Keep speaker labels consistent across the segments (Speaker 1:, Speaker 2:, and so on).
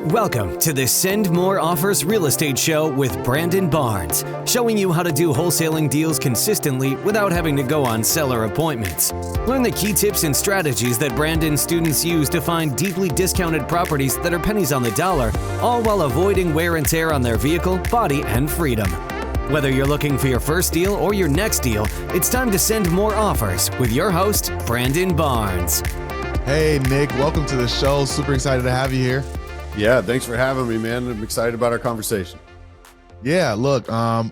Speaker 1: Welcome to the Send More Offers Real Estate Show with Brandon Barnes, showing you how to do wholesaling deals consistently without having to go on seller appointments. Learn the key tips and strategies that Brandon's students use to find deeply discounted properties that are pennies on the dollar, all while avoiding wear and tear on their vehicle, body, and freedom. Whether you're looking for your first deal or your next deal, it's time to send more offers with your host, Brandon Barnes.
Speaker 2: Hey, Nick, welcome to the show. Super excited to have you here.
Speaker 3: Yeah, thanks for having me, man. I'm excited about our conversation.
Speaker 2: Yeah, look, I've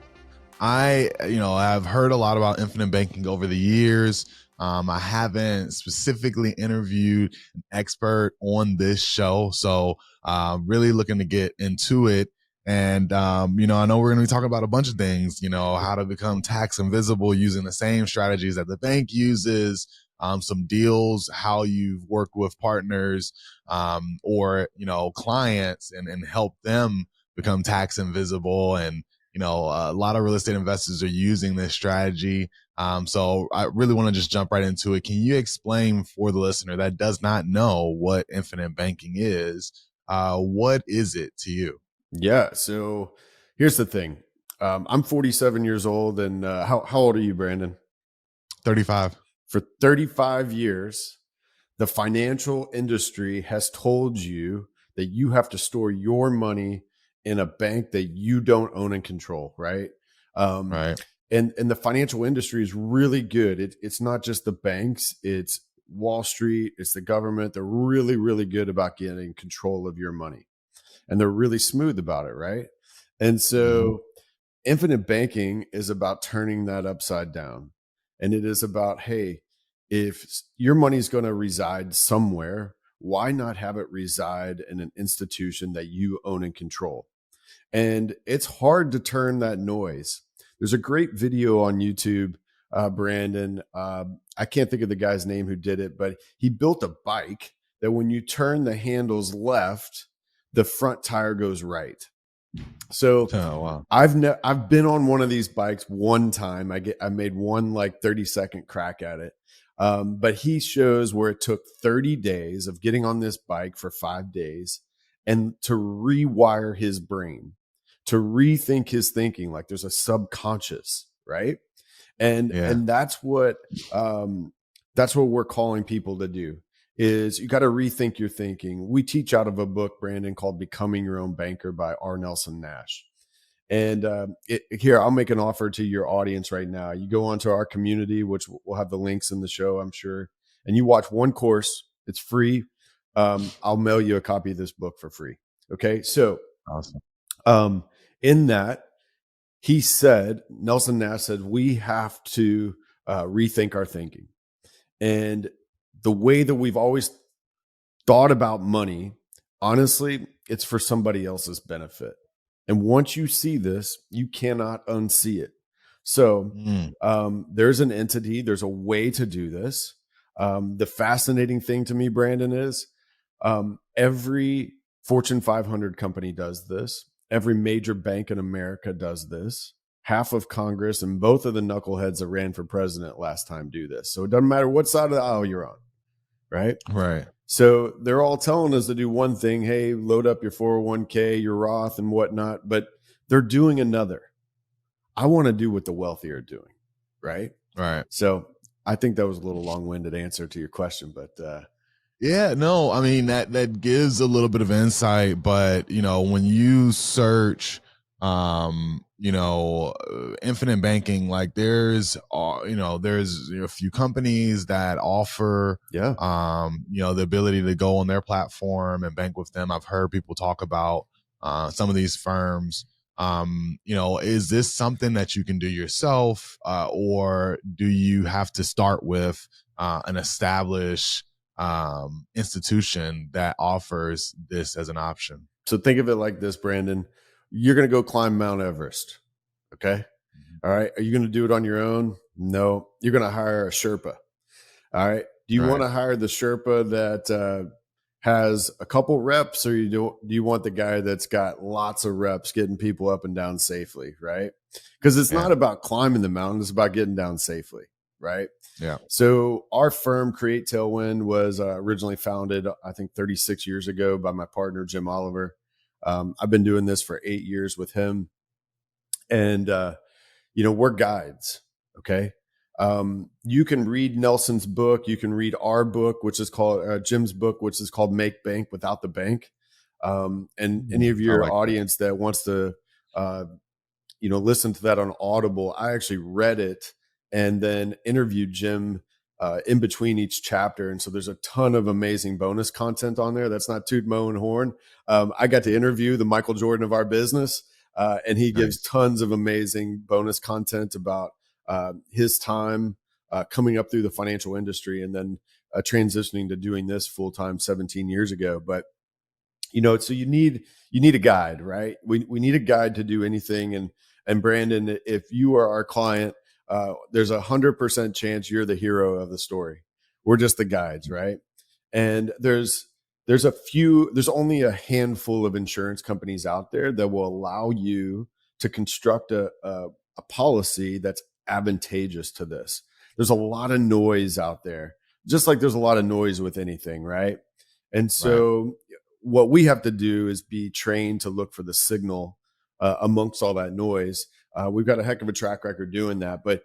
Speaker 2: heard a lot about infinite banking over the years. I haven't specifically interviewed an expert on this show, so really looking to get into it. And, I know we're going to be talking about a bunch of things, how to become tax invisible using the same strategies that the bank uses, some deals, how you've worked with partners or clients and help them become tax invisible. And, a lot of real estate investors are using this strategy. So I really want to just jump right into it. Can you explain for the listener that does not know what infinite banking is? What is it to you?
Speaker 3: Yeah, so here's the thing. I'm 47 years old. And how old are you, Brandon?
Speaker 2: 35.
Speaker 3: For 35 years, the financial industry has told you that you have to store your money in a bank that you don't own and control, right?
Speaker 2: Right.
Speaker 3: And the financial industry is really good. It's not just the banks, it's Wall Street, it's the government. They're really, really good about getting control of your money. And they're really smooth about it, right? And so infinite banking is about turning that upside down. And it is about, hey, if your money is going to reside somewhere, why not have it reside in an institution that you own and control? And it's hard to turn that noise. There's a great video on YouTube, Brandon. I can't think of the guy's name who did it, but he built a bike that when you turn the handles left, the front tire goes right. So
Speaker 2: wow.
Speaker 3: I've been on one of these bikes one time. I made one like 30-second crack at it. But he shows where it took 30 days of getting on this bike for 5 days and to rewire his brain, to rethink his thinking, like there's a subconscious, right? And that's what we're calling people to do. Is you got to rethink your thinking. We teach out of a book, Brandon, called Becoming Your Own Banker by R. Nelson Nash. And here, I'll make an offer to your audience right now. You go onto our community, which we'll have the links in the show, I'm sure, and you watch one course. It's free. I'll mail you a copy of this book for free. Okay. So
Speaker 2: awesome.
Speaker 3: In that, Nelson Nash said, we have to rethink our thinking. And the way that we've always thought about money, honestly, it's for somebody else's benefit. And once you see this, you cannot unsee it. So there's an entity, there's a way to do this. The fascinating thing to me, Brandon, is every Fortune 500 company does this. Every major bank in America does this. Half of Congress and both of the knuckleheads that ran for president last time do this. So it doesn't matter what side of the aisle you're on. Right. So they're all telling us to do one thing. Hey, load up your 401k, your Roth and whatnot, but they're doing another. I want to do what the wealthy are doing. Right. So I think that was a little long-winded answer to your question, but
Speaker 2: that gives a little bit of insight, but when you search, infinite banking, like there's a few companies that offer, the ability to go on their platform and bank with them. I've heard people talk about some of these firms. Is this something that you can do yourself, or do you have to start with an established institution that offers this as an option?
Speaker 3: So think of it like this, Brandon. You're going to go climb Mount Everest. Okay. All right. Are you going to do it on your own? No. You're going to hire a Sherpa. All right. Do you want to hire the Sherpa that has a couple reps, or do you want the guy that's got lots of reps getting people up and down safely? Right. Because it's not about climbing the mountain. It's about getting down safely. Right.
Speaker 2: Yeah.
Speaker 3: So our firm, Create Tailwind, was originally founded, I think, 36 years ago by my partner, Jim Oliver. I've been doing this for 8 years with him, and we're guides. Okay. You can read Nelson's book. You can read our book, which is called Jim's book, which is called Make Bank Without the Bank. And any of your audience that wants to, listen to that on Audible, I actually read it and then interviewed Jim in between each chapter. And so there's a ton of amazing bonus content on there. That's not toot, mow, and horn. I got to interview the Michael Jordan of our business, and he gives tons of amazing bonus content about his time coming up through the financial industry and then transitioning to doing this full time 17 years ago. But so you need a guide, right? We need a guide to do anything. And Brandon, if you are our client, there's 100% chance you're the hero of the story. We're just the guides, right? And there's only a handful of insurance companies out there that will allow you to construct a policy that's advantageous to this. There's a lot of noise out there, just like there's a lot of noise with anything, right? And so what we have to do is be trained to look for the signal amongst all that noise. We've got a heck of a track record doing that, but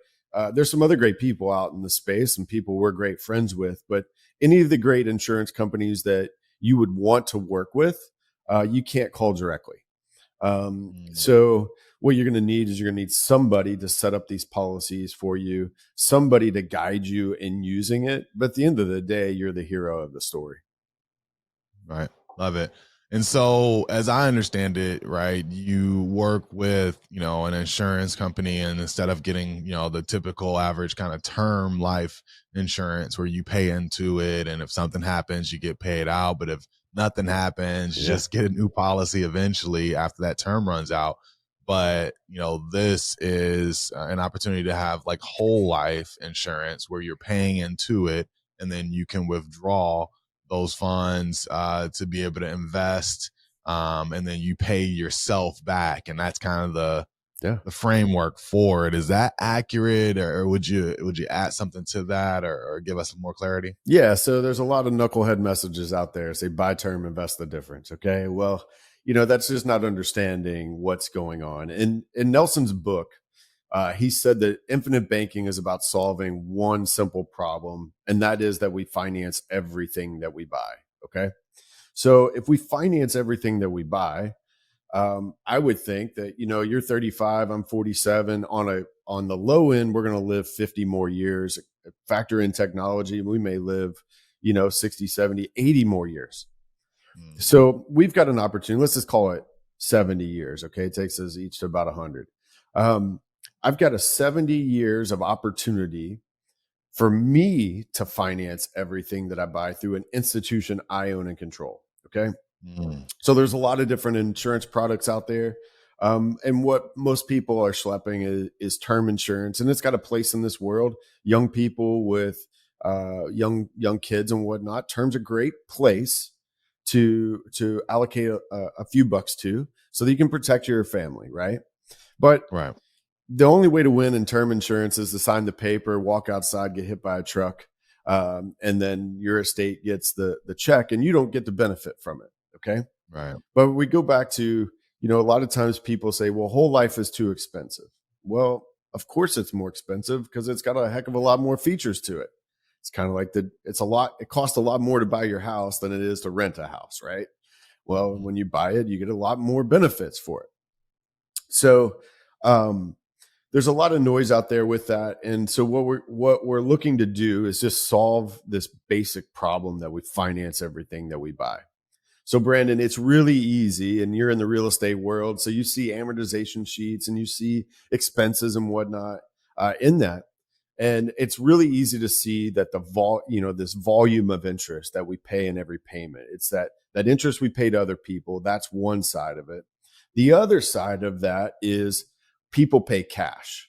Speaker 3: there's some other great people out in the space and people we're great friends with. But any of the great insurance companies that you would want to work with, you can't call directly. So what you're going to need is you're going to need somebody to set up these policies for you, somebody to guide you in using it. But at the end of the day, you're the hero of the story.
Speaker 2: Right. Love it. And so as I understand it, right, you work with, an insurance company, and instead of getting, the typical average kind of term life insurance where you pay into it, and if something happens, you get paid out. But if nothing happens, you just get a new policy eventually after that term runs out. But, this is an opportunity to have like whole life insurance where you're paying into it and then you can withdraw those funds to be able to invest, and then you pay yourself back, and that's kind of the framework for it. Is that accurate, or would you add something to that, or give us some more clarity?
Speaker 3: Yeah, so there's a lot of knucklehead messages out there. Say buy term, invest the difference. Okay, well, that's just not understanding what's going on. In Nelson's book, he said that infinite banking is about solving one simple problem, and that is that we finance everything that we buy. Okay. So if we finance everything that we buy, I would think that, you're 35, I'm 47. On the low end, we're going to live 50 more years. Factor in technology, we may live, 60, 70, 80 more years. So we've got an opportunity. Let's just call it 70 years. Okay. It takes us each to about 100. I've got a 70 years of opportunity for me to finance everything that I buy through an institution I own and control. Okay. So there's a lot of different insurance products out there. And what most people are schlepping is term insurance, and it's got a place in this world. Young people with young kids and whatnot, term's a great place to allocate a few bucks to, so that you can protect your family. Right. But the only way to win in term insurance is to sign the paper, walk outside, get hit by a truck, and then your estate gets the check and you don't get the benefit from it. Okay.
Speaker 2: Right.
Speaker 3: But we go back to, a lot of times people say, well, whole life is too expensive. Well, of course it's more expensive because it's got a heck of a lot more features to it. It's kind of like it costs a lot more to buy your house than it is to rent a house. Right. Well, when you buy it, you get a lot more benefits for it. So, there's a lot of noise out there with that. And so what we're looking to do is just solve this basic problem that we finance everything that we buy. So Brandon, it's really easy, and you're in the real estate world. So you see amortization sheets and you see expenses and whatnot in that. And it's really easy to see that this volume of interest that we pay in every payment. It's that interest we pay to other people. That's one side of it. The other side of that is people pay cash.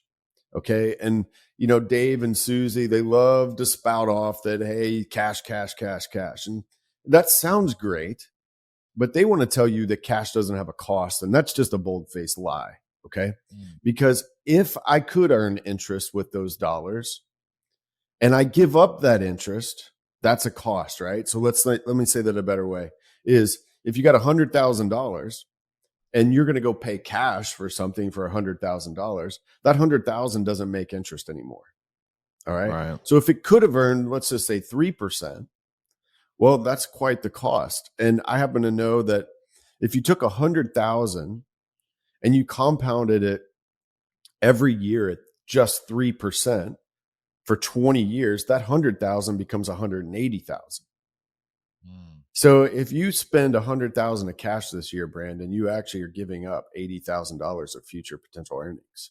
Speaker 3: Okay. And, Dave and Susie, they love to spout off that, hey, cash, cash, cash, cash. And that sounds great, but they want to tell you that cash doesn't have a cost. And that's just a bold-faced lie. Okay. Because if I could earn interest with those dollars and I give up that interest, that's a cost, right? So let me say that a better way is if you got $100,000 and you're going to go pay cash for something for $100,000, that $100,000 doesn't make interest anymore. All right.
Speaker 2: Right.
Speaker 3: So if it could have earned, let's just say 3%, well, that's quite the cost. And I happen to know that if you took 100,000 and you compounded it every year at just 3% for 20 years, that 100,000 becomes 180,000. So if you spend 100,000 of cash this year, Brandon, you actually are giving up $80,000 of future potential earnings.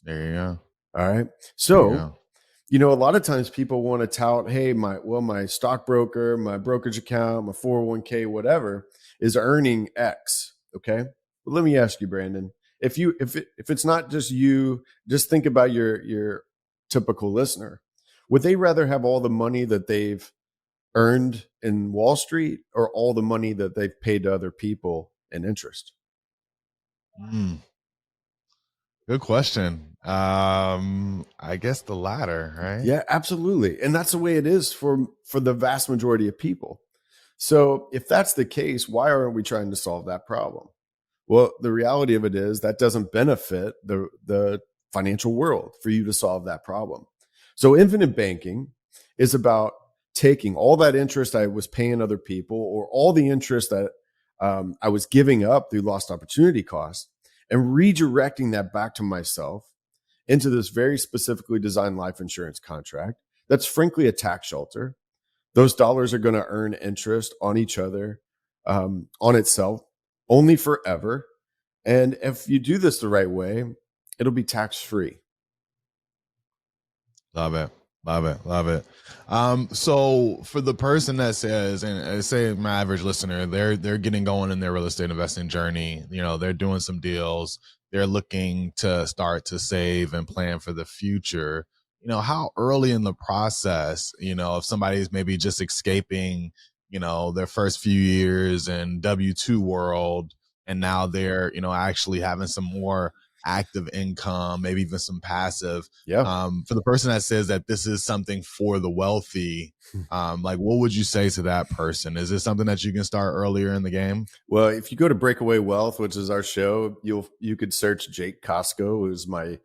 Speaker 2: There you go.
Speaker 3: All right. So, a lot of times people want to tout, hey, my stockbroker, my brokerage account, my 401k, whatever is earning X. Okay. But let me ask you, Brandon, if it's not just you, just think about your typical listener. Would they rather have all the money that they've earned in Wall Street or all the money that they've paid to other people in interest?
Speaker 2: Good question. I guess the latter, right?
Speaker 3: Yeah, absolutely. And that's the way it is for the vast majority of people. So if that's the case, why aren't we trying to solve that problem? Well, the reality of it is that doesn't benefit the financial world for you to solve that problem. So infinite banking is about taking all that interest I was paying other people or all the interest that I was giving up through lost opportunity costs and redirecting that back to myself into this very specifically designed life insurance contract that's frankly a tax shelter. Those dollars are going to earn interest on each other, on itself, only forever. And if you do this the right way, it'll be tax-free.
Speaker 2: Love it. Love it. Love it. So for the person that says, and say my average listener, they're getting going in their real estate investing journey, they're doing some deals, they're looking to start to save and plan for the future. How early in the process, if somebody's maybe just escaping, their first few years in W-2 world, and now they're, actually having some more active income, maybe even some passive. For the person that says that this is something for the wealthy, like what would you say to that person? Is this something that you can start earlier in the game?
Speaker 3: Well, if you go to Breakaway Wealth, which is our show, you could search Jake Kosko, who's my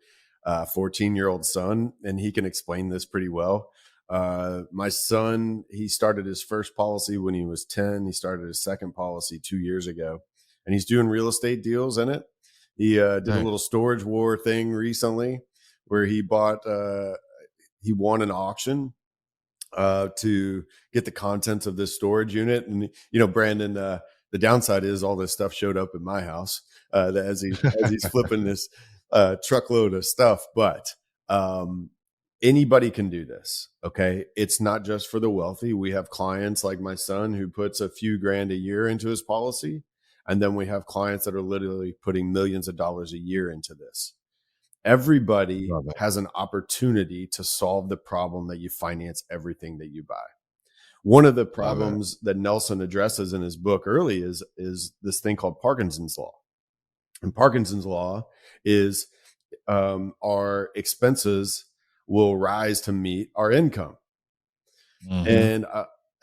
Speaker 3: 14-year-old son, and he can explain this pretty well. My son, he started his first policy when he was 10. He started his second policy 2 years ago, and he's doing real estate deals in it. He did a little storage war thing recently where he won an auction to get the contents of this storage unit. And, Brandon, the downside is all this stuff showed up at my house as he's flipping this truckload of stuff. But anybody can do this. Okay. It's not just for the wealthy. We have clients like my son who puts a few grand a year into his policy. And then we have clients that are literally putting millions of dollars a year into this. Everybody has an opportunity to solve the problem that you finance everything that you buy. One of the problems that Nelson addresses in his book early is this thing called Parkinson's law. And Parkinson's law is our expenses will rise to meet our income. Mm-hmm. And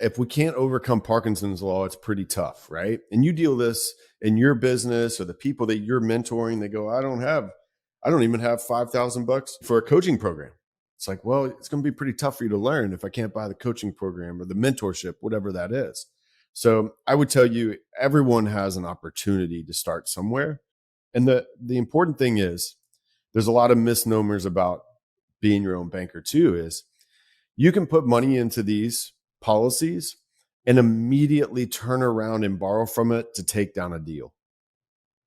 Speaker 3: if we can't overcome Parkinson's law, it's pretty tough, right? And you deal this in your business or the people that you're mentoring, they go, I don't even have $5,000 for a coaching program. It's like, well, it's going to be pretty tough for you to learn if I can't buy the coaching program or the mentorship, whatever that is. So I would tell you, everyone has an opportunity to start somewhere. And the important thing is there's a lot of misnomers about being your own banker too, is you can put money into these policies and immediately turn around and borrow from it to take down a deal.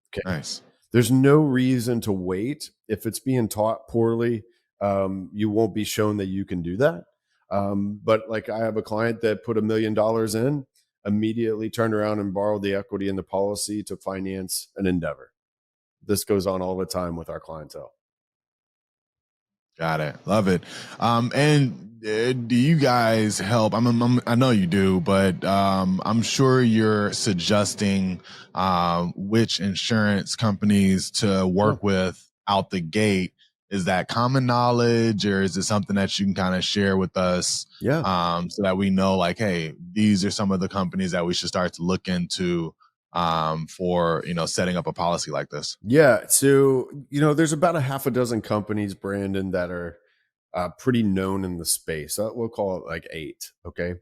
Speaker 3: Okay.
Speaker 2: Nice.
Speaker 3: There's no reason to wait. If it's being taught poorly, you won't be shown that you can do that. But like I have a client that put $1 million in, immediately turned around and borrowed the equity in the policy to finance an endeavor. This goes on all the time with our clientele.
Speaker 2: Got it. Love it. And do you guys help? I know you do, but I'm sure you're suggesting which insurance companies to work with out the gate. Is that common knowledge, or is it something that you can kind of share with us? So that we know, like, hey, these are some of the companies that we should start to look into for setting up a policy like this?
Speaker 3: Yeah. So, there's about a half a dozen companies, Brandon, that are pretty known in the space. We'll call it like 8. Okay.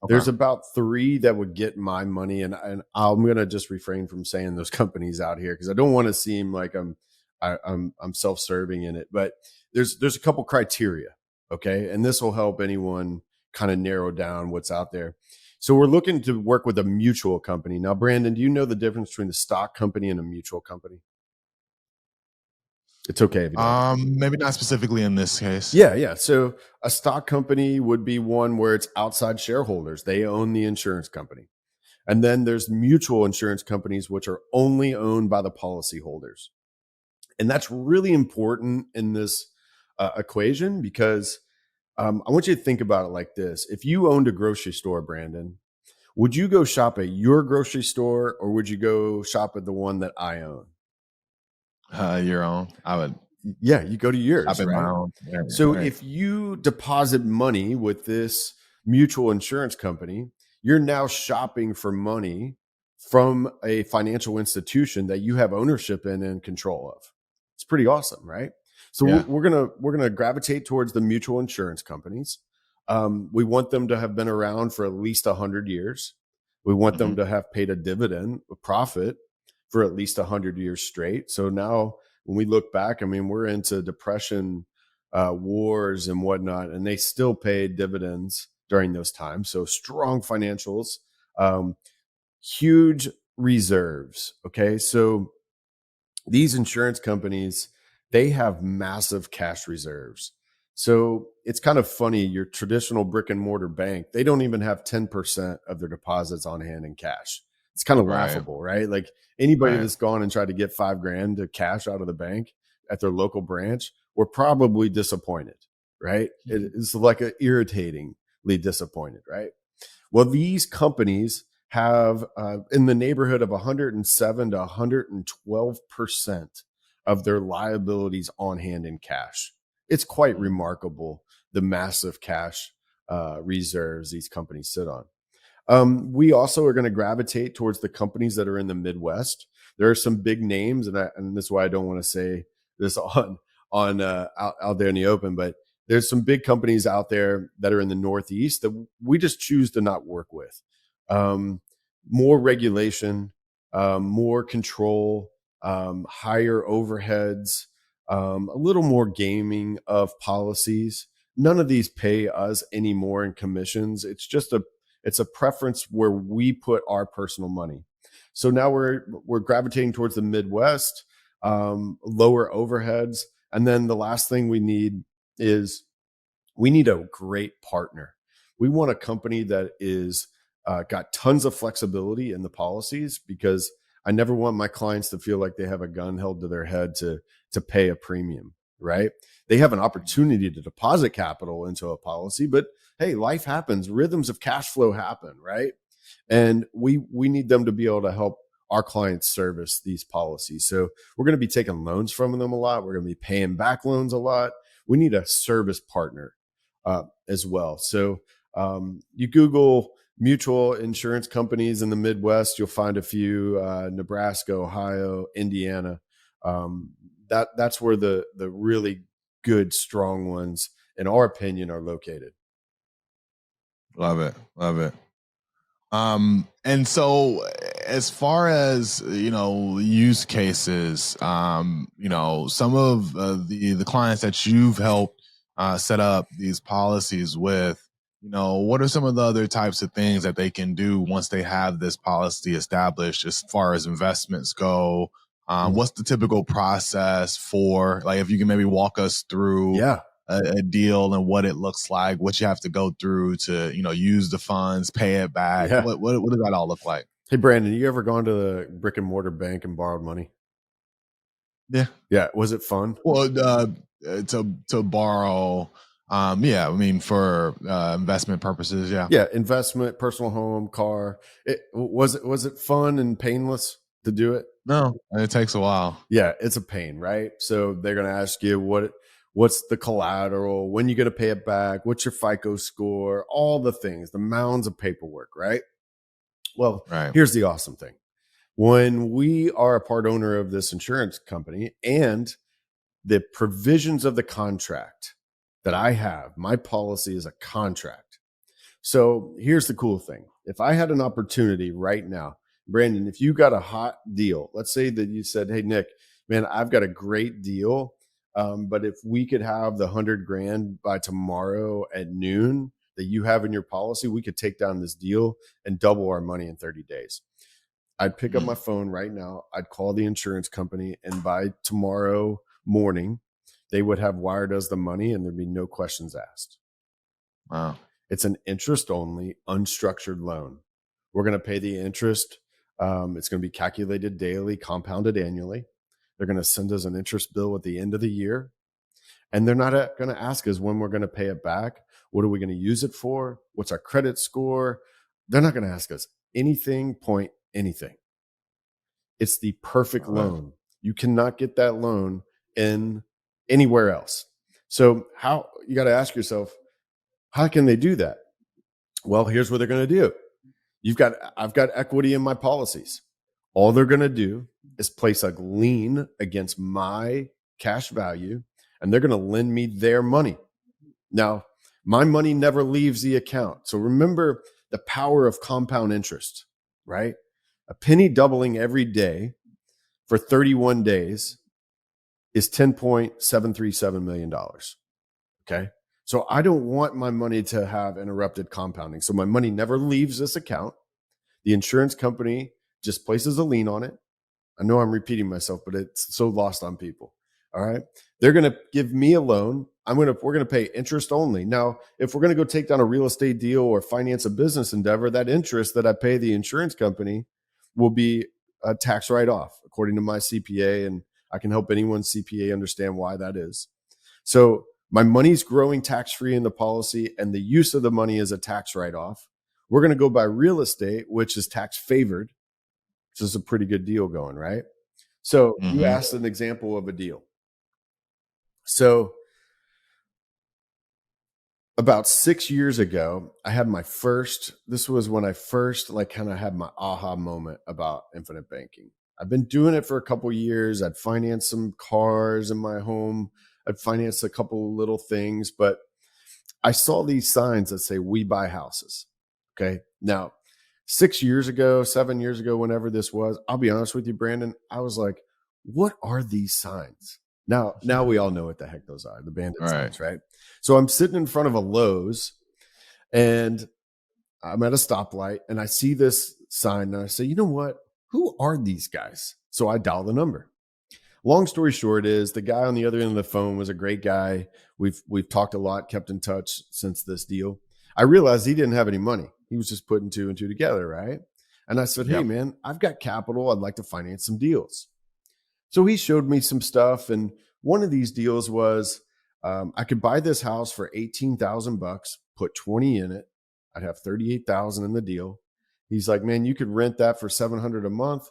Speaker 2: Okay.
Speaker 3: There's about 3 that would get my money, and I'm gonna just refrain from saying those companies out here because I don't want to seem like I'm self-serving in it. But there's a couple criteria, okay, and this will help anyone kind of narrow down what's out there. So we're looking to work with a mutual company. Now, Brandon, do you know the difference between a stock company and a mutual company? It's okay if you don't.
Speaker 2: Maybe not specifically in this case.
Speaker 3: Yeah. So a stock company would be one where it's outside shareholders. They own the insurance company. And then there's mutual insurance companies, which are only owned by the policyholders. And that's really important in this equation because I want you to think about it like this. If you owned a grocery store, Brandon, would you go shop at your grocery store or would you go shop at the one that I own?
Speaker 2: Your own. I would.
Speaker 3: Yeah, you go to yours,
Speaker 2: Shop at
Speaker 3: right?
Speaker 2: my own. Yeah,
Speaker 3: So
Speaker 2: right.
Speaker 3: if you deposit money with this mutual insurance company, you're now shopping for money from a financial institution that you have ownership in and control of. It's pretty awesome, right? So
Speaker 2: Yeah.
Speaker 3: we're gonna gravitate towards the mutual insurance companies. We want them to have been around for at least 100 years. We want them to have paid a dividend, a profit for at least 100 years straight. So now when we look back, I mean, we're into depression, wars and whatnot, and they still paid dividends during those times. So strong financials, huge reserves. Okay. So these insurance companies, they have massive cash reserves. So it's kind of funny. Your traditional brick and mortar bank, they don't even have 10% of their deposits on hand in cash. It's kind of laughable, right? Like anybody that's gone and tried to get $5,000 to cash out of the bank at their local branch, were probably disappointed, right? It's like irritatingly disappointed, right? Well, these companies have in the neighborhood of 107 to 112% of their liabilities on hand in cash. It's quite remarkable, the massive cash reserves these companies sit on. We also are going to gravitate towards the companies that are in the Midwest. There are some big names, and this is why I don't want to say this on out there in the open, but there's some big companies out there that are in the Northeast that we just choose to not work with. More regulation, more control, higher overheads, a little more gaming of policies. None of these pay us any more in commissions. It's a preference where we put our personal money. So now we're gravitating towards the Midwest, lower overheads. And then the last thing we need is we need a great partner. We want a company that is got tons of flexibility in the policies because I never want my clients to feel like they have a gun held to their head to pay a premium, right? They have an opportunity to deposit capital into a policy, but hey, life happens. Rhythms of cash flow happen, right? And we need them to be able to help our clients service these policies. So we're going to be taking loans from them a lot. We're going to be paying back loans a lot. We need a service partner as well. So you Google mutual insurance companies in the Midwest, you'll find a few, Nebraska, Ohio, Indiana. That's where the really good, strong ones, in our opinion, are located.
Speaker 2: Love it. Love it. And so as far as, use cases, some of the clients that you've helped set up these policies with, what are some of the other types of things that they can do once they have this policy established as far as investments go? What's the typical process for, like, if you can maybe walk us through a deal and what it looks like, what you have to go through to, use the funds, pay it back.
Speaker 3: Yeah.
Speaker 2: What does that all look like?
Speaker 3: Hey, Brandon, you ever gone to the brick and mortar bank and borrowed money?
Speaker 2: Yeah.
Speaker 3: Yeah. Was it fun?
Speaker 2: Well, to borrow, yeah, I mean, for investment purposes. Yeah.
Speaker 3: Yeah. Investment, personal home, car. Was it fun and painless to do it?
Speaker 2: No, it takes a while.
Speaker 3: Yeah. It's a pain, right? So they're going to ask you what's the collateral, when you going to pay it back, what's your FICO score, all the things, the mounds of paperwork, right? Well, here's the awesome thing. When we are a part owner of this insurance company and the provisions of the contract that I have, my policy is a contract. So here's the cool thing. If I had an opportunity right now, Brandon, if you got a hot deal, let's say that you said, hey, Nick, man, I've got a great deal. But if we could have the $100,000 by tomorrow at noon that you have in your policy, we could take down this deal and double our money in 30 days. I'd pick up my phone right now. I'd call the insurance company, and by tomorrow morning, they would have wired us the money and there'd be no questions asked.
Speaker 2: Wow.
Speaker 3: It's an interest-only, unstructured loan. We're going to pay the interest. It's going to be calculated daily, compounded annually. They're going to send us an interest bill at the end of the year. And they're not going to ask us when we're going to pay it back. What are we going to use it for? What's our credit score? They're not going to ask us anything, anything. It's the perfect loan. You cannot get that loan in anywhere else. So how you got to ask yourself, how can they do that? Well, here's what they're going to do. I've got equity in my policies. All they're going to do is place a lien against my cash value, and they're going to lend me their money. Now, my money never leaves the account. So remember the power of compound interest, right? A penny doubling every day for 31 days is $10.737 million. Okay. So I don't want my money to have interrupted compounding. So my money never leaves this account. The insurance company just places a lien on it. I know I'm repeating myself, but it's so lost on people. All right. They're going to give me a loan. We're going to pay interest only. Now, if we're going to go take down a real estate deal or finance a business endeavor, that interest that I pay the insurance company will be a tax write-off according to my CPA. And I can help anyone's CPA understand why that is. So my money's growing tax-free in the policy, and the use of the money is a tax write-off. We're going to go buy real estate, which is tax favored. Which is a pretty good deal going, right? So you asked an example of a deal. So about 6 years ago, I had this was when I first kind of had my aha moment about infinite banking. I've been doing it for a couple of years. I'd financed some cars in my home. I'd financed a couple little things, but I saw these signs that say, we buy houses. Okay. Now, 7 years ago, whenever this was, I'll be honest with you, Brandon, I was like, what are these signs? Now we all know what the heck those are, the bandit signs, right? So I'm sitting in front of a Lowe's and I'm at a stoplight and I see this sign and I say, you know what? Who are these guys? So I dial the number. Long story short is the guy on the other end of the phone was a great guy. We've talked a lot, kept in touch since this deal. I realized he didn't have any money. He was just putting two and two together, right? And I said, hey, man, I've got capital. I'd like to finance some deals. So he showed me some stuff. And one of these deals was I could buy this house for $18,000, put 20 in it. I'd have 38,000 in the deal. He's like, man, you could rent that for $700 a month.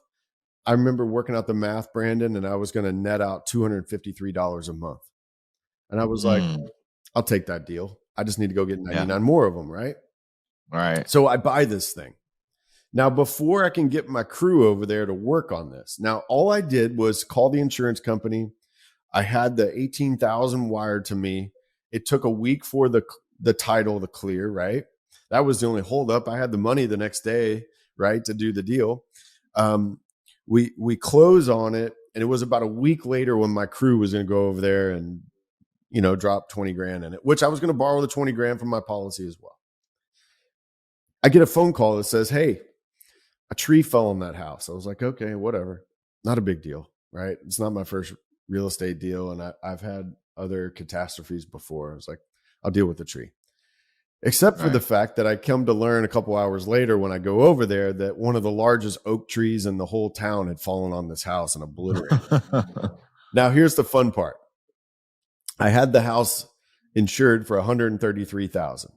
Speaker 3: I remember working out the math, Brandon, and I was going to net out $253 a month. And I was like, I'll take that deal. I just need to go get 99 more of them, right?
Speaker 2: Right.
Speaker 3: So I buy this thing. Now, before I can get my crew over there to work on this, now all I did was call the insurance company. I had the 18,000 wired to me. It took a week for the title to clear, right? That was the only holdup. I had the money the next day, right, to do the deal. We close on it, and it was about a week later when my crew was going to go over there and, drop 20 grand in it, which I was going to borrow the 20 grand from my policy as well. I get a phone call that says, hey, a tree fell on that house. I was like, okay, whatever. Not a big deal, right? It's not my first real estate deal, and I've had other catastrophes before. I was like, I'll deal with the tree. Except for the fact that I come to learn a couple hours later when I go over there that one of the largest oak trees in the whole town had fallen on this house and obliterated it. Now, here's the fun part. I had the house insured for $133,000.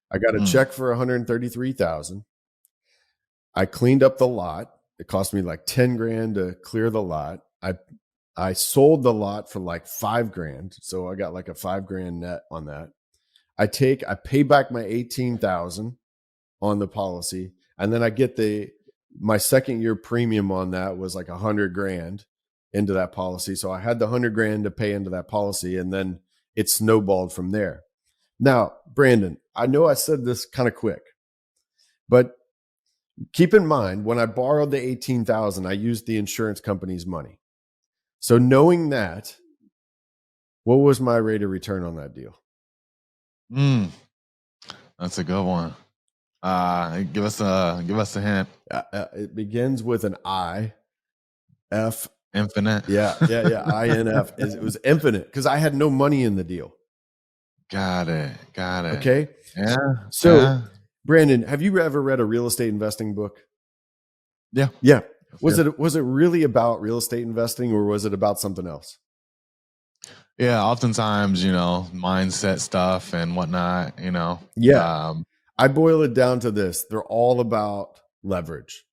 Speaker 3: I got a check for $133,000. I cleaned up the lot. It cost me like 10 grand to clear the lot. I sold the lot for like 5 grand. So I got like a 5 grand net on that. I pay back my 18,000 on the policy, and then I get the my second year premium on that was like $100,000 into that policy. So I had the $100,000 to pay into that policy, and then it snowballed from there. Now, Brandon, I know I said this kind of quick, but keep in mind when I borrowed the $18,000, I used the insurance company's money. So knowing that, what was my rate of return on that deal?
Speaker 2: That's a good one. Give us a hint.
Speaker 3: It begins with an I, F.
Speaker 2: Infinite.
Speaker 3: Yeah. INF. It was infinite because I had no money in the deal.
Speaker 2: Got it.
Speaker 3: Okay.
Speaker 2: Yeah.
Speaker 3: So, Brandon, have you ever read a real estate investing book?
Speaker 2: Yeah.
Speaker 3: Was it really about real estate investing, or was it about something else?
Speaker 2: Yeah. Oftentimes, mindset stuff and whatnot.
Speaker 3: Yeah. I boil it down to this: they're all about leverage.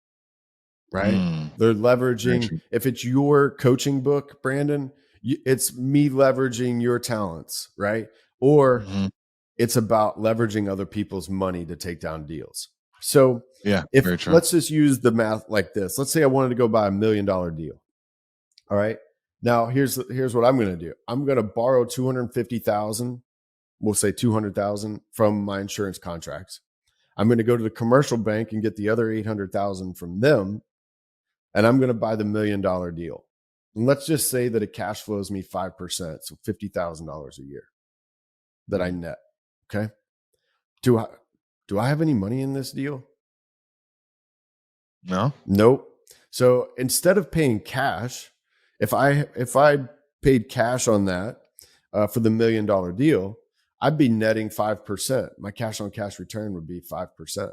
Speaker 3: Right? They're leveraging. If it's your coaching book, Brandon, it's me leveraging your talents, right? Or it's about leveraging other people's money to take down deals. So let's just use the math like this. Let's say I wanted to go buy $1 million deal. All right. Now here's what I'm going to do. I'm going to borrow $250,000. We'll say $200,000 from my insurance contracts. I'm going to go to the commercial bank and get the other $800,000 from them. And I'm going to buy the $1 million deal. And let's just say that it cash flows me 5%, so $50,000 a year that I net. Okay. Do I have any money in this deal?
Speaker 2: No.
Speaker 3: Nope. So instead of paying cash, if I paid cash on that for the $1 million deal, I'd be netting 5%. My cash on cash return would be 5%.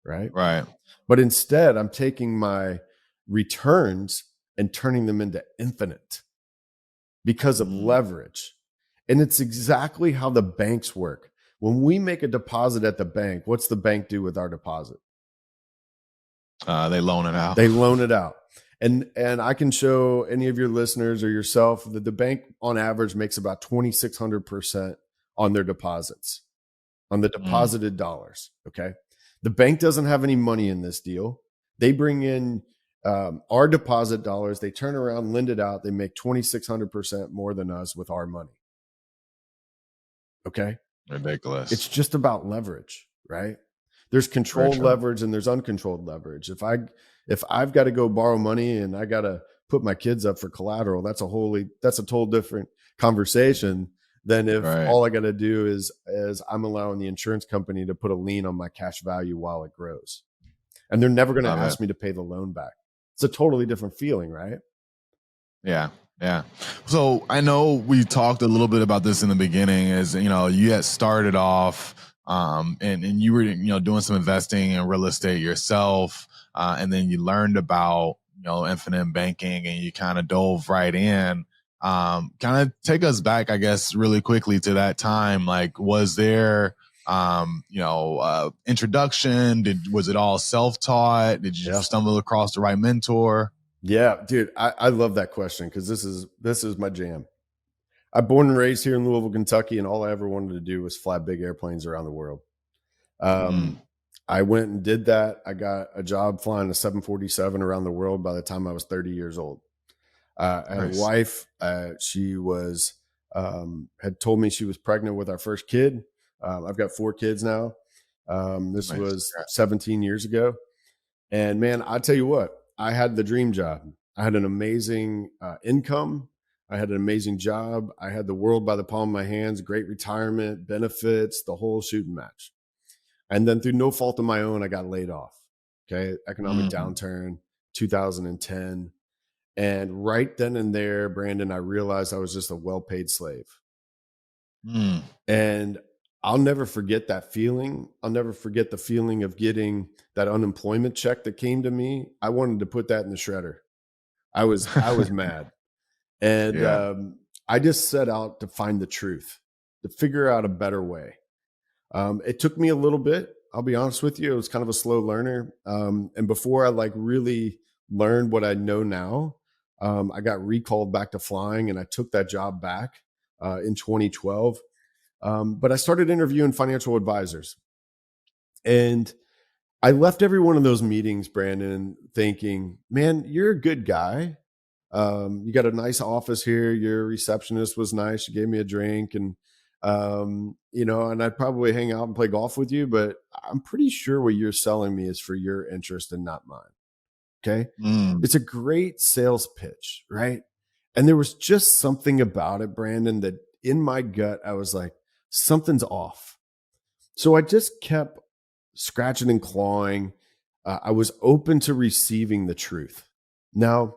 Speaker 3: Right.
Speaker 2: Right.
Speaker 3: But instead, I'm taking my returns and turning them into infinite because of leverage. And it's exactly how the banks work. When we make a deposit at the bank, what's the bank do with our deposit?
Speaker 2: They loan it out.
Speaker 3: They loan it out. And I can show any of your listeners or yourself that the bank on average makes about 2,600% on their deposits, on the deposited dollars. Okay. The bank doesn't have any money in this deal. They bring in our deposit dollars, they turn around, lend it out. They make 2,600% more than us with our money. Okay.
Speaker 2: Ridiculous.
Speaker 3: It's just about leverage, right? There's controlled leverage and there's uncontrolled leverage. If I've got to go borrow money and I got to put my kids up for collateral, that's a total different conversation than if all I got to do is I'm allowing the insurance company to put a lien on my cash value while it grows. And they're never going to ask me to pay the loan back. It's a totally different feeling, right?
Speaker 2: Yeah. So I know we talked a little bit about this in the beginning as, you had started off and you were, doing some investing in real estate yourself. And then you learned about, infinite banking and you kind of dove right in. Kind of take us back, I guess, really quickly to that time. Like, was there, introduction? Was it all self-taught? Did you stumble across the right mentor?
Speaker 3: Yeah, dude, I love that question because this is my jam. I'm born and raised here in Louisville, Kentucky, and all I ever wanted to do was fly big airplanes around the world. I went and did that. I got a job flying a 747 around the world by the time I was 30 years old. I had a wife. She was had told me she was pregnant with our first kid. I've got 4 kids now. This was 17 years ago. And man, I tell you what, I had the dream job. I had an amazing income. I had an amazing job. I had the world by the palm of my hands, great retirement, benefits, the whole shooting match. And then through no fault of my own, I got laid off. Okay. Economic downturn, 2010. And right then and there, Brandon, I realized I was just a well-paid slave. And I'll never forget that feeling. I'll never forget the feeling of getting that unemployment check that came to me. I wanted to put that in the shredder. I was mad. And I just set out to find the truth, to figure out a better way. It took me a little bit. I'll be honest with you. It was kind of a slow learner. And before I really learned what I know now, I got recalled back to flying and I took that job back in 2012. But I started interviewing financial advisors. And I left every one of those meetings, Brandon, thinking, man, you're a good guy. You got a nice office here. Your receptionist was nice. She gave me a drink, and and I'd probably hang out and play golf with you, but I'm pretty sure what you're selling me is for your interest and not mine. Okay. It's a great sales pitch, right? And there was just something about it, Brandon, that in my gut, I was like, something's off. So I just kept scratching and clawing. I was open to receiving the truth. Now,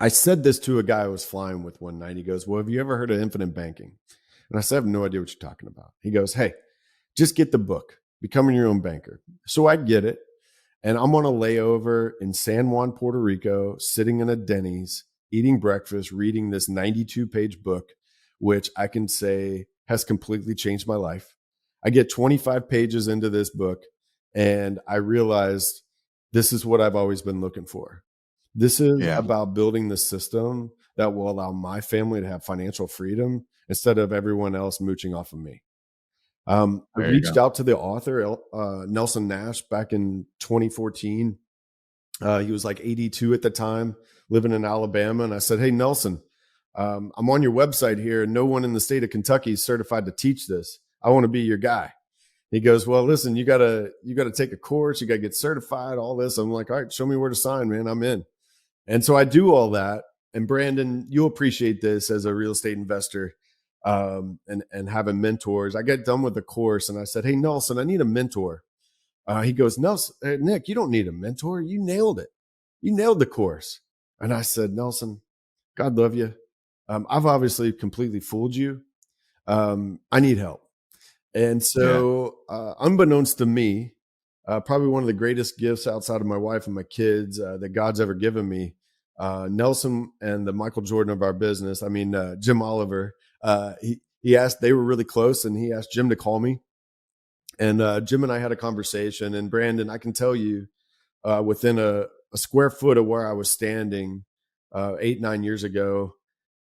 Speaker 3: I said this to a guy I was flying with one night. He goes, well, have you ever heard of infinite banking? And I said, I have no idea what you're talking about. He goes, hey, just get the book, Becoming Your Own Banker. So I get it. And I'm on a layover in San Juan, Puerto Rico, sitting in a Denny's, eating breakfast, reading this 92-page book, which I can say has completely changed my life. I get 25 pages into this book, and I realized this is what I've always been looking for. This is about building the system that will allow my family to have financial freedom instead of everyone else mooching off of me. I reached out to the author, Nelson Nash, back in 2014. He was like 82 at the time, living in Alabama. And I said, hey, Nelson, I'm on your website here, and no one in the state of Kentucky is certified to teach this. I want to be your guy. He goes, well, listen, you gotta take a course. You got to get certified, all this. I'm like, all right, show me where to sign, man. I'm in. And so I do all that. And Brandon, you'll appreciate this as a real estate investor. And having mentors. I got done with the course and I said, hey, Nelson, I need a mentor. He goes, Nelson, Nick, you don't need a mentor. You nailed it. You nailed the course. And I said, Nelson, God love you. I've obviously completely fooled you. I need help. And so, unbeknownst to me, probably one of the greatest gifts outside of my wife and my kids that God's ever given me, Nelson and the Michael Jordan of our business, Jim Oliver, he asked, they were really close, and he asked Jim to call me. And Jim and I had a conversation. And Brandon, I can tell you, within a square foot of where I was standing 8-9 years ago,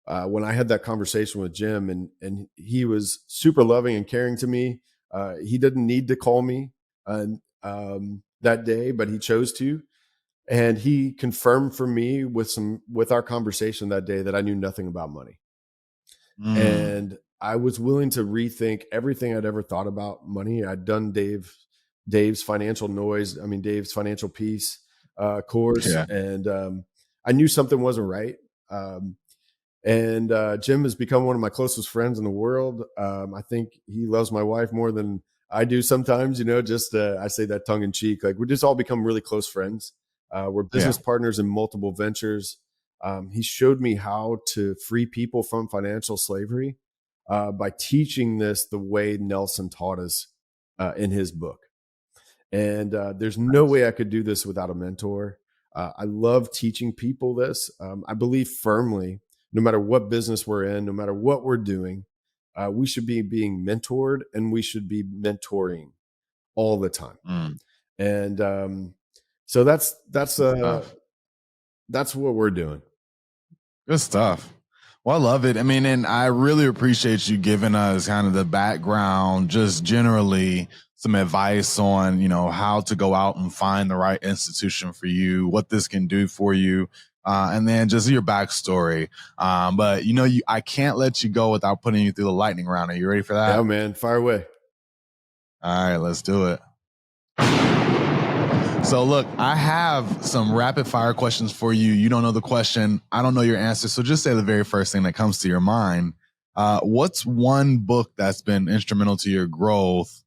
Speaker 3: when I had that conversation with Jim, and he was super loving and caring to me. He didn't need to call me that day, but he chose to. And he confirmed for me with our conversation that day that I knew nothing about money. And I was willing to rethink everything I'd ever thought about money. I'd done Dave's Financial Noise, Dave's Financial Peace course, and I knew something wasn't right. And Jim has become one of my closest friends in the world. I think he loves my wife more than I do sometimes, I say that tongue in cheek, like we just all become really close friends. We're business partners in multiple ventures. He showed me how to free people from financial slavery by teaching this the way Nelson taught us in his book. And there's no way I could do this without a mentor. I love teaching people this. I believe firmly, no matter what business we're in, no matter what we're doing, we should be being mentored, and we should be mentoring all the time. And so that's what we're doing.
Speaker 2: Good stuff. Well, I love it. And I really appreciate you giving us kind of the background, just generally some advice on, how to go out and find the right institution for you, what this can do for you, and then just your backstory. But I can't let you go without putting you through the lightning round. Are you ready for that?
Speaker 3: Yeah, man. Fire away.
Speaker 2: All right, let's do it. So look, I have some rapid fire questions for you. You don't know the question. I don't know your answer. So just say the very first thing that comes to your mind. What's one book that's been instrumental to your growth?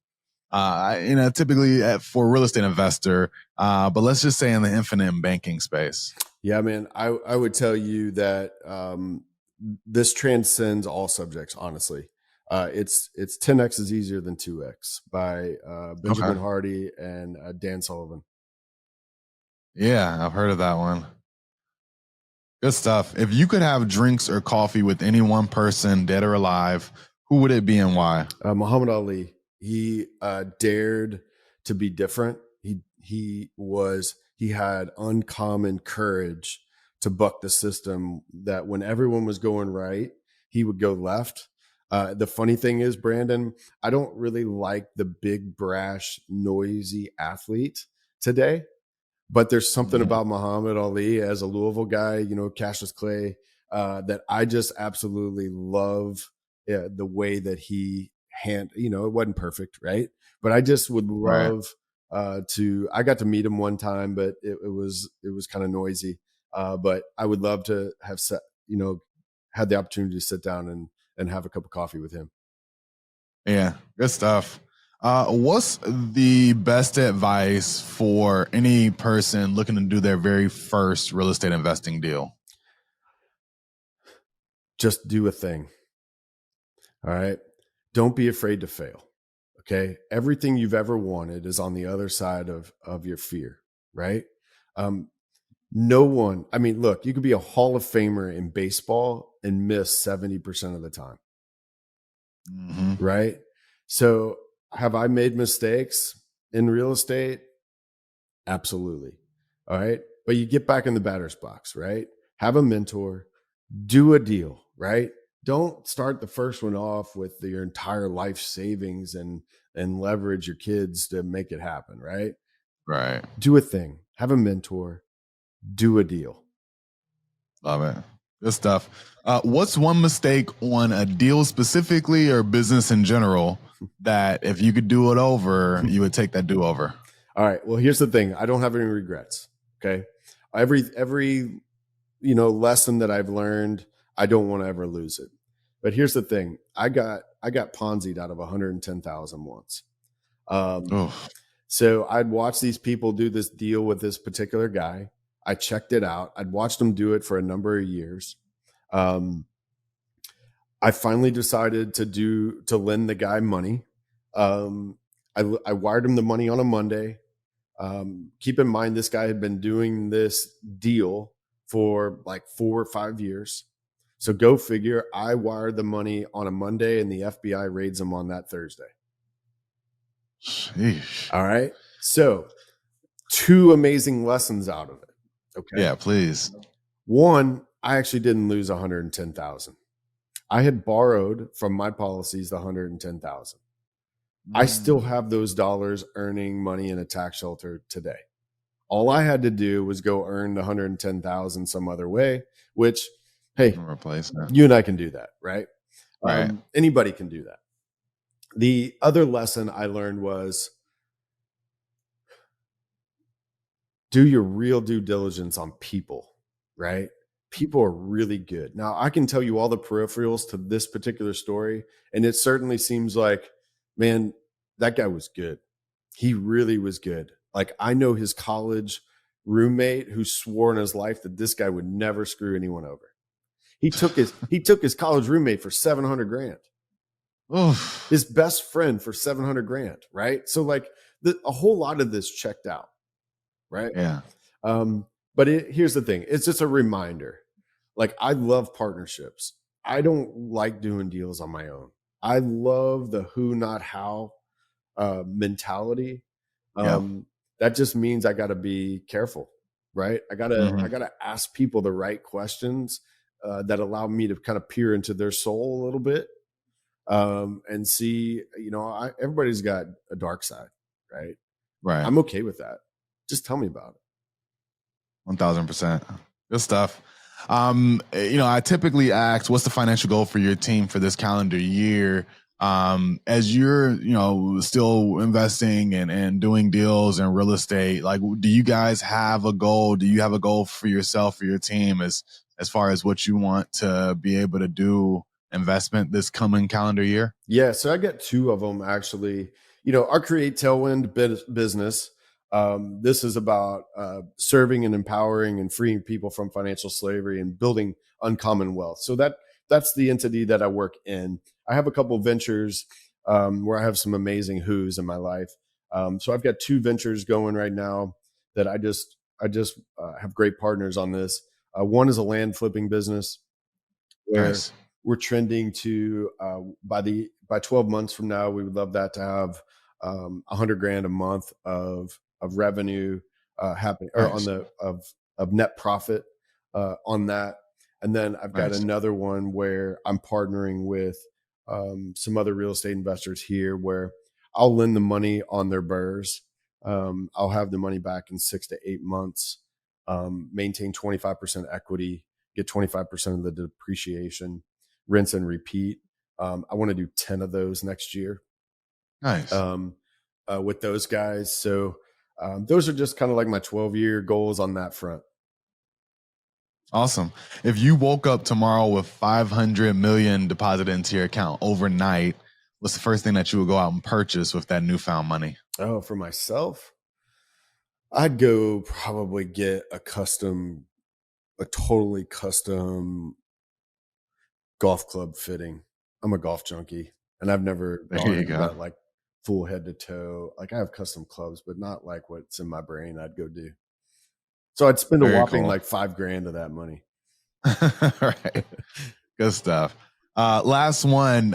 Speaker 2: Typically for a real estate investor, but let's just say in the infinite banking space.
Speaker 3: Yeah, man, I would tell you that this transcends all subjects, honestly. It's 10x is easier than 2x by Benjamin Hardy and Dan Sullivan.
Speaker 2: Yeah, I've heard of that one. Good stuff. If you could have drinks or coffee with any one person, dead or alive, who would it be and why?
Speaker 3: Muhammad Ali. He dared to be different. He had uncommon courage to buck the system, that when everyone was going right, he would go left. The funny thing is, Brandon, I don't really like the big, brash, noisy athlete today. But there's something about Muhammad Ali as a Louisville guy, Cassius Clay, that I just absolutely love the way that he it wasn't perfect, right? But I just would love I got to meet him one time, but it was kind of noisy. But I would love to have had the opportunity to sit down and have a cup of coffee with him.
Speaker 2: Yeah, good stuff. What's the best advice for any person looking to do their very first real estate investing deal?
Speaker 3: Just do a thing. All right. Don't be afraid to fail. Okay. Everything you've ever wanted is on the other side of your fear, right? No one, I mean, look, you could be a Hall of Famer in baseball and miss 70% of the time. Right. So have I made mistakes in real estate? Absolutely. All right. But you get back in the batter's box, right? Have a mentor, do a deal, right? Don't start the first one off with your entire life savings and leverage your kids to make it happen, right?
Speaker 2: Right.
Speaker 3: Do a thing, have a mentor, do a deal.
Speaker 2: Love it. Good stuff. What's one mistake on a deal specifically or business in general that if you could do it over, you would take that do-over?
Speaker 3: All right. Well, here's the thing. I don't have any regrets. Okay. Every lesson that I've learned, I don't want to ever lose it. But here's the thing. I got Ponzi'd out of 110,000 once. So I'd watch these people do this deal with this particular guy. I checked it out. I'd watched them do it for a number of years. I finally decided to lend the guy money. I wired him the money on a Monday. Keep in mind, this guy had been doing this deal for like 4 or 5 years. So go figure, I wired the money on a Monday and the FBI raids him on that Thursday.
Speaker 2: Sheesh.
Speaker 3: All right. So 2 amazing lessons out of it. Okay.
Speaker 2: Yeah, please.
Speaker 3: One, I actually didn't lose 110,000. I had borrowed from my policies the 110,000. I still have those dollars earning money in a tax shelter today. All I had to do was go earn the 110,000 some other way, which, hey,
Speaker 2: replace that.
Speaker 3: You and I can do that, right?
Speaker 2: Right.
Speaker 3: Anybody can do that. The other lesson I learned was do your real due diligence on people, right? People are really good. Now, I can tell you all the peripherals to this particular story, and it certainly seems like, man, that guy was good. He really was good. Like, I know his college roommate who swore in his life that this guy would never screw anyone over. He took his college roommate for $700,000.
Speaker 2: Oof.
Speaker 3: His best friend for $700,000, right? So like a whole lot of this checked out, right?
Speaker 2: Yeah.
Speaker 3: But here's the thing. It's just a reminder. Like, I love partnerships. I don't like doing deals on my own. I love the who, not how mentality. That just means I got to be careful, right? I gotta ask people the right questions that allow me to kind of peer into their soul a little bit and see. Everybody's got a dark side, right?
Speaker 2: Right.
Speaker 3: I'm okay with that. Just tell me about it.
Speaker 2: 1,000%. Good stuff. I typically ask, what's the financial goal for your team for this calendar year? As you're, still investing and doing deals in real estate, like, do you guys have a goal? Do you have a goal for yourself, for your team, as far as what you want to be able to do investment this coming calendar year?
Speaker 3: Yeah. So I got 2 of them, actually. Our Create Tailwind business. This is about serving and empowering and freeing people from financial slavery and building uncommon wealth. So that's the entity that I work in. I have a couple of ventures where I have some amazing who's in my life. So I've got 2 ventures going right now that I just have great partners on this. One is a land flipping business where we're trending to by 12 months from now, we would love that to have $100,000 a month of revenue happening or on the of net profit on that. And then I've got another one where I'm partnering with some other real estate investors here where I'll lend the money on their burrs. I'll have the money back in 6 to 8 months, maintain 25% equity, get 25% of the depreciation, rinse and repeat. I want to do 10 of those next year.
Speaker 2: Nice.
Speaker 3: With those guys. So those are just kind of like my 12-year goals on that front.
Speaker 2: Awesome. If you woke up tomorrow with 500 million deposited into your account overnight, what's the first thing that you would go out and purchase with that newfound money?
Speaker 3: Oh, for myself, I'd go probably get a totally custom golf club fitting. I'm a golf junkie, and I've never gone that like full head to toe. Like I have custom clubs, but not like what's in my brain I'd go do. So I'd spend a whopping like $5,000 of that money.
Speaker 2: Right. Good stuff. Last one,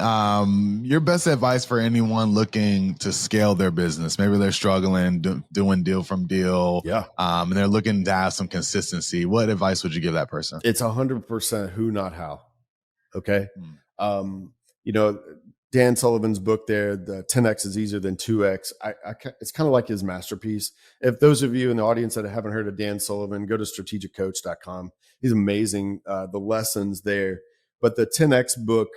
Speaker 2: your best advice for anyone looking to scale their business. Maybe they're struggling doing deal from deal.
Speaker 3: Yeah.
Speaker 2: And they're looking to have some consistency. What advice would you give that person?
Speaker 3: It's 100% who, not how. Okay. You know, Dan Sullivan's book there, the 10X is easier than 2X. It's kind of like his masterpiece. If those of you in the audience that haven't heard of Dan Sullivan, go to strategiccoach.com. He's amazing. The lessons there. But the 10X book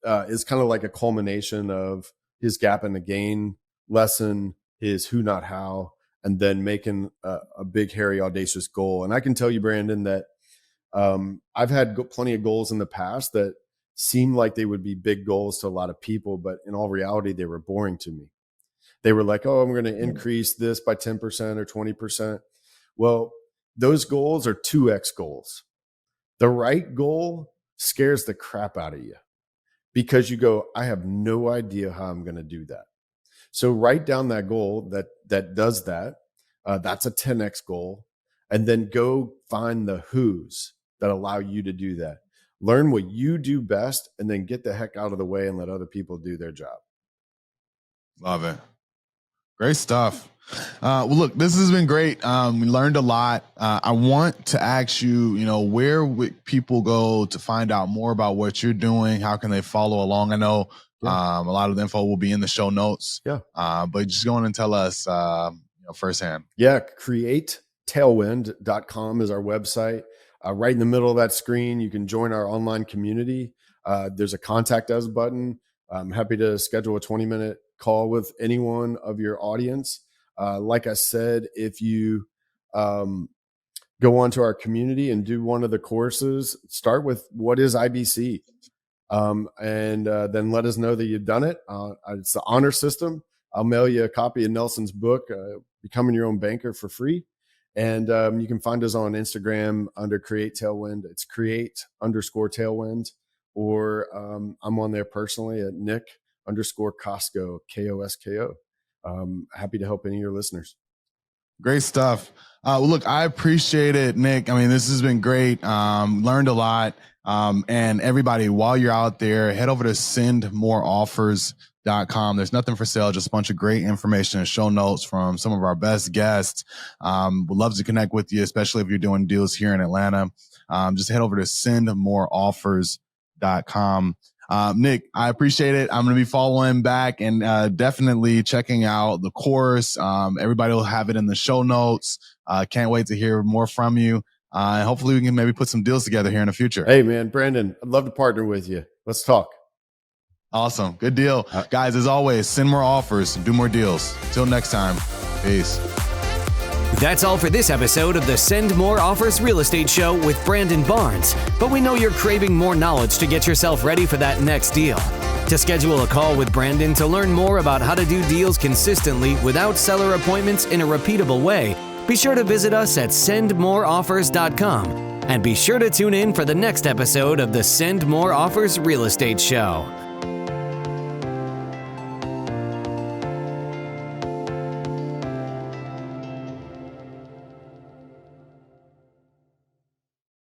Speaker 3: is kind of like a culmination of his gap and the gain lesson, his who, not how, and then making a big, hairy, audacious goal. And I can tell you, Brandon, that I've had plenty of goals in the past that seemed like they would be big goals to a lot of people, but in all reality, they were boring to me. They were like, oh, I'm going to increase this by 10% or 20%. Well, those goals are 2X goals. The right goal scares the crap out of you because you go, I have no idea how I'm going to do that. So write down that goal that does that. That's a 10X goal. And then go find the who's that allow you to do that. Learn what you do best and then get the heck out of the way and let other people do their job.
Speaker 2: Love it. Great stuff. Well, look, this has been great. We learned a lot. I want to ask you, where would people go to find out more about what you're doing? How can they follow along? I know a lot of the info will be in the show notes.
Speaker 3: Yeah.
Speaker 2: But just go on and tell us firsthand.
Speaker 3: Yeah. CreateTailwind.com is our website. Right in the middle of that screen, you can join our online community. There's a contact us button. I'm happy to schedule a 20-minute call with anyone of your audience. Like I said, if you go onto our community and do one of the courses, start with what is IBC, and then let us know that you've done it. It's the honor system. I'll mail you a copy of Nelson's book, Becoming Your Own Banker, for free. And you can find us on Instagram under Create Tailwind. It's create_tailwind. Or I'm on there personally at Nick_Kosko, Kosko. Happy to help any of your listeners.
Speaker 2: Great stuff. Well, look, I appreciate it, Nick. I mean, this has been great. Learned a lot. And everybody, while you're out there, head over to sendmoreoffers.com. There's nothing for sale, just a bunch of great information and show notes from some of our best guests. Would love to connect with you, especially if you're doing deals here in Atlanta. Just head over to sendmoreoffers.com. Nick, I appreciate it. I'm going to be following back and definitely checking out the course. Everybody will have it in the show notes. Can't wait to hear more from you. And hopefully we can maybe put some deals together here in the future.
Speaker 3: Hey, man, Brandon, I'd love to partner with you. Let's talk.
Speaker 2: Awesome. Good deal. Guys, as always, send more offers, do more deals. Till next time, peace.
Speaker 1: That's all for this episode of the Send More Offers Real Estate Show with Brandon Barnes. But we know you're craving more knowledge to get yourself ready for that next deal. To schedule a call with Brandon to learn more about how to do deals consistently without seller appointments in a repeatable way, be sure to visit us at sendmoreoffers.com. And be sure to tune in for the next episode of the Send More Offers Real Estate Show.